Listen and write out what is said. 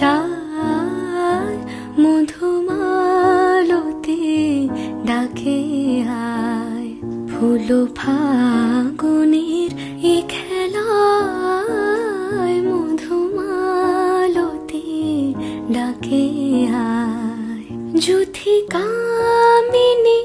চায় মধুমালতি ডাকে আয়। ফুল ফাগুনের এ খেলায় মধুমালতি ডাকে আয়। যুথি কামিনী